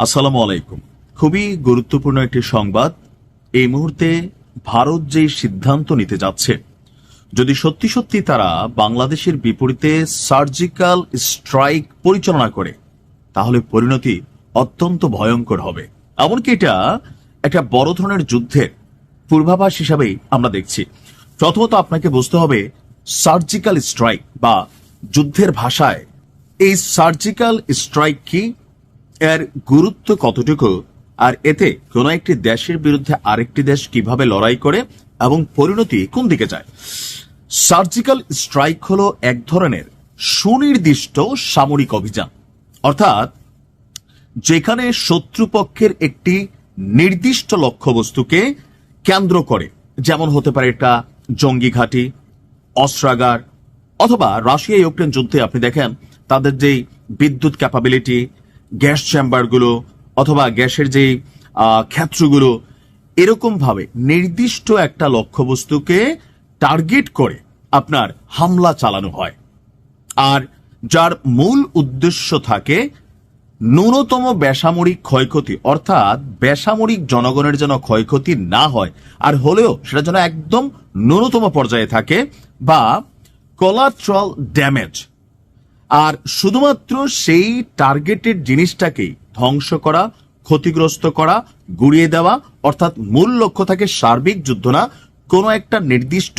আসসালামু আলাইকুম। খুবই গুরুত্বপূর্ণ একটি সংবাদ। এই মুহূর্তে ভারত যে সিদ্ধান্ত নিতে যাচ্ছে, যদি সত্যি সত্যি তারা বাংলাদেশের বিপরীতে সার্জিক্যাল স্ট্রাইক পরিচালনা করে, তাহলে পরিণতি অত্যন্ত ভয়ঙ্কর হবে। এমনকি এটা একটা বড় ধরনের যুদ্ধের পূর্বাভাস হিসাবেই আমরা দেখছি। প্রথমত আপনাকে বুঝতে হবে সার্জিক্যাল স্ট্রাইক বা যুদ্ধের ভাষায় এই সার্জিক্যাল স্ট্রাইক কি, এর গুরুত্ব কতটুকু, আর এতে কোন একটি দেশের বিরুদ্ধে আরেকটি দেশ কিভাবে লড়াই করে এবং পরিণতি কোন দিকে যায়। সার্জিক্যাল স্ট্রাইক হলো এক ধরনের সুনির্দিষ্ট সামরিক অভিযান, অর্থাৎ যেখানে শত্রুপক্ষের একটি নির্দিষ্ট লক্ষ্যবস্তুকে কেন্দ্র করে, যেমন হতে পারে এটা জঙ্গি ঘাঁটি, অস্ত্রাগার, অথবা রাশিয়া ইউক্রেন যুদ্ধে আপনি দেখেন তাদের যেই বিদ্যুৎ ক্যাপাবিলিটি, গ্যাস চেম্বারগুলো অথবা গ্যাসের যে ক্ষেত্রগুলো, এরকম ভাবে নির্দিষ্ট একটা লক্ষ্যবস্তুকে টার্গেট করে আপনার হামলা চালানো হয়, আর যার মূল উদ্দেশ্য থাকে ন্যূনতম বেসামরিক ক্ষয়ক্ষতি, অর্থাৎ বেসামরিক জনগণের যেন ক্ষয়ক্ষতি না হয়, আর হলেও সেটা যেন একদম ন্যূনতম পর্যায়ে থাকে, বা কোলাট্রাল ড্যামেজ। আর শুধুমাত্র সেই টার্গেটেড জিনিসটাকেই ধ্বংস করা, ক্ষতিগ্রস্ত করা, গুড়িয়ে দেওয়া, অর্থাৎ মূল লক্ষ্য থাকে সার্বিক যুদ্ধ না, কোনো একটা নির্দিষ্ট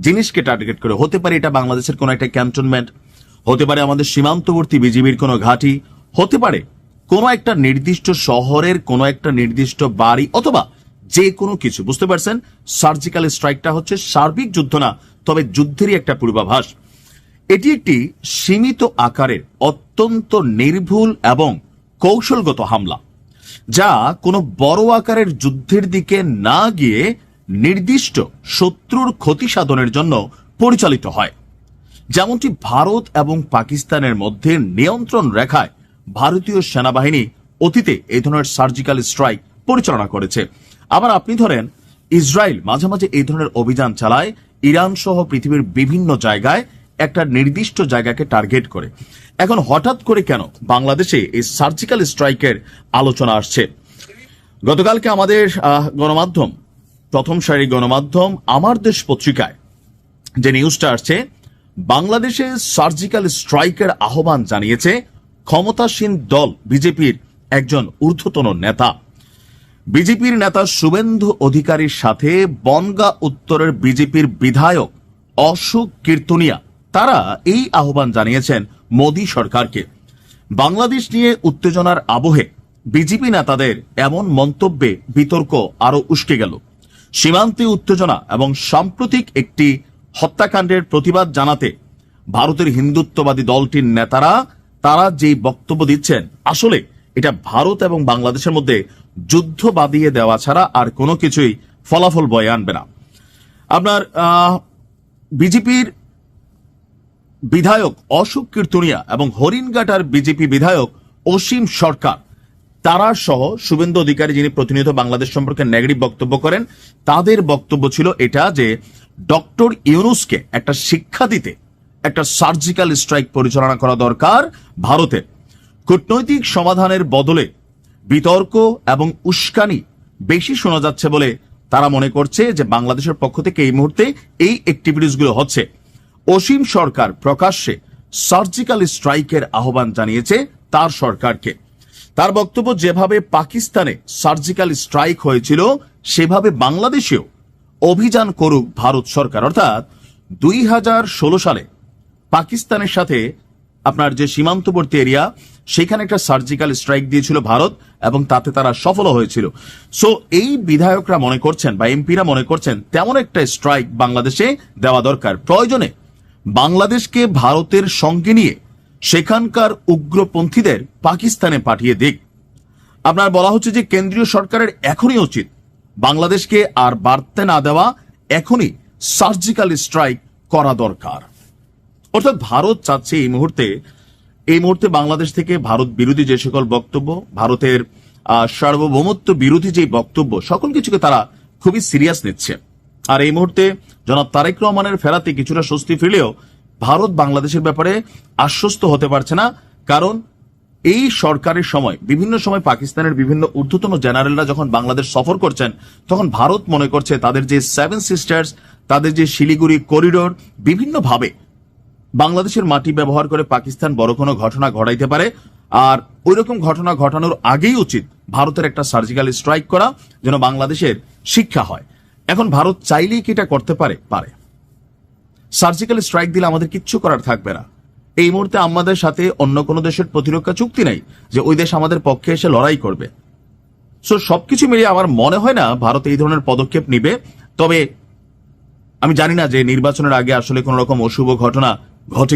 জিনিসকে টার্গেট করে। হতে পারে এটা বাংলাদেশের কোনো একটা ক্যান্টনমেন্ট, হতে পারে আমাদের সীমান্তবর্তী বিজিবির কোনো ঘাঁটি, হতে পারে কোনো একটা নির্দিষ্ট শহরের কোনো একটা নির্দিষ্ট বাড়ি, অথবা যে কোনো কিছু। বুঝতে পারছেন, সার্জিক্যাল স্ট্রাইকটা হচ্ছে সার্বিক যুদ্ধ না, তবে যুদ্ধেরই একটা পূর্বাভাস। এটি একটি সীমিত আকারের অত্যন্ত নির্ভুল এবং কৌশলগত হামলা, যা কোনো বড় আকারের যুদ্ধের দিকে না গিয়ে নির্দিষ্ট শত্রুর ক্ষতি সাধনের জন্য পরিচালিত হয়। যেমনটি ভারত এবং পাকিস্তানের মধ্যে নিয়ন্ত্রণ রেখায় ভারতীয় সেনাবাহিনী অতীতে এই ধরনের সার্জিক্যাল স্ট্রাইক পরিচালনা করেছে। আবার আপনি ধরেন ইসরায়েল মাঝে মাঝে এই ধরনের অভিযান চালায় ইরান সহ পৃথিবীর বিভিন্ন জায়গায় একটা নির্দিষ্ট জায়গাকে টার্গেট করে। এখন হঠাৎ করে কেন বাংলাদেশে এই সার্জিক্যাল স্ট্রাইকের আলোচনা আসছে? গতকালকে আমাদের গণমাধ্যম, প্রথম সারির গণমাধ্যম আমার দেশ পত্রিকায় যে নিউজটা আসছে, বাংলাদেশে সার্জিক্যাল স্ট্রাইকের আহ্বান জানিয়েছে ক্ষমতাসীন দল বিজেপির একজন ঊর্ধ্বতন নেতা। বিজেপির নেতা শুভেন্দু অধিকারীর সাথে বনগাঁ উত্তরের বিজেপির বিধায়ক অশোক কীর্তনিয়া, তারা এই আহ্বান জানিয়েছেন মোদী সরকারকে। বাংলাদেশ নিয়ে উত্তেজনার আবহে বিজেপি নেতাদের এমন মন্তব্যে বিতর্ক আরো উস্কে গেল। সীমান্তে উত্তেজনা এবং সাম্প্রতিক একটি হত্যাকাণ্ডের প্রতিবাদ জানাতে ভারতের হিন্দুত্ববাদী দলটির নেতারা তারা যেই বক্তব্য দিচ্ছেন, আসলে এটা ভারত এবং বাংলাদেশের মধ্যে যুদ্ধ বাঁধিয়ে দেওয়া ছাড়া আর কোনো কিছুই ফলাফল বয়ে আনবে না। আপনার বিজেপির বিধায়ক অশোক কীর্তনিয়া এবং হরিণঘাটার বিজেপি বিধায়ক অসীম সরকার, তারা সহ শুভেন্দু অধিকারী, যিনি প্রতিনিয়ত বাংলাদেশ সম্পর্কে নেগেটিভ বক্তব্য করেন, তাদের বক্তব্য ছিল এটা যে ডক্টর ইউনূসকে একটা শিক্ষা দিতে একটা সার্জিক্যাল স্ট্রাইক পরিচালনা করা দরকার ভারতে। কূটনৈতিক সমাধানের বদলে বিতর্ক এবং উস্কানি বেশি শোনা যাচ্ছে বলে তারা মনে করছে যে বাংলাদেশের পক্ষ থেকে এই মুহূর্তে এই অ্যাক্টিভিটিসগুলো হচ্ছে। অসীম সরকার প্রকাশ্যে সার্জিক্যাল স্ট্রাইকের আহ্বান জানিয়েছে তার সরকারকে। তার বক্তব্য, যেভাবে পাকিস্তানে সার্জিক্যাল স্ট্রাইক হয়েছিল সেভাবে বাংলাদেশেও অভিযান করুক ভারত সরকার। অর্থাৎ 2016 সালে পাকিস্তানের সাথে আপনার যে সীমান্তবর্তী এরিয়া, সেখানে একটা সার্জিক্যাল স্ট্রাইক দিয়েছিল ভারত এবং তাতে তারা সফল হয়েছিল। সো এই বিধায়করা মনে করছেন বা এমপিরা মনে করছেন তেমন একটা স্ট্রাইক বাংলাদেশে দেওয়া দরকার। প্রয়োজনে বাংলাদেশকে ভারতের সঙ্গে নিয়ে সেখানকার উগ্রপন্থীদের পাকিস্তানে পাঠিয়ে দিক। আপনার বলা হচ্ছে যে কেন্দ্রীয় সরকারের এখনই উচিত বাংলাদেশকে আর বাড়তে না দেওয়া, এখনই সার্জিক্যাল স্ট্রাইক করা দরকার। অর্থাৎ ভারত চাচ্ছে এই মুহূর্তে বাংলাদেশ থেকে ভারত বিরোধী যে সকল বক্তব্য, ভারতের সার্বভৌমত্ব বিরোধী যে বক্তব্য, সকল কিছুকে তারা খুবই সিরিয়াস নিচ্ছে। আর এই মুহূর্তে জনাব তারেক রহমানের ফেরাতে কিছুটা স্বস্তি ফিরলেও ভারত বাংলাদেশের ব্যাপারে আশ্বস্ত হতে পারছে না, কারণ এই সরকারের সময় বিভিন্ন সময় পাকিস্তানের বিভিন্ন ঊর্ধ্বতন জেনারেলরা যখন বাংলাদেশ সফর করছেন, তখন ভারত মনে করছে তাদের যে 7 সিস্টার্স, তাদের যে শিলিগুড়ি করিডোর, বিভিন্নভাবে বাংলাদেশের মাটি ব্যবহার করে পাকিস্তান বড় কোনো ঘটনা ঘটাইতে পারে। আর ওই রকম ঘটনা ঘটানোর আগেই উচিত ভারতের একটা সার্জিক্যাল স্ট্রাইক করা, যেন বাংলাদেশের শিক্ষা হয়। এখন ভারত চাইলেই কি এটা করতে পারে? পারে। সার্জিক্যাল স্ট্রাইক দিলে আমাদের কিচ্ছু করার থাকবে না। এই মুহূর্তে আমাদের সাথে অন্য কোনো দেশের প্রতিরক্ষা চুক্তি নাই যে ওই দেশ আমাদের পক্ষে এসে লড়াই করবে। সো সবকিছু মিলিয়ে আমার মনে হয় না ভারত এই ধরনের পদক্ষেপ নিবে। তবে আমি জানি না যে নির্বাচনের আগে আসলে কোন রকম অশুভ ঘটনা ঘটে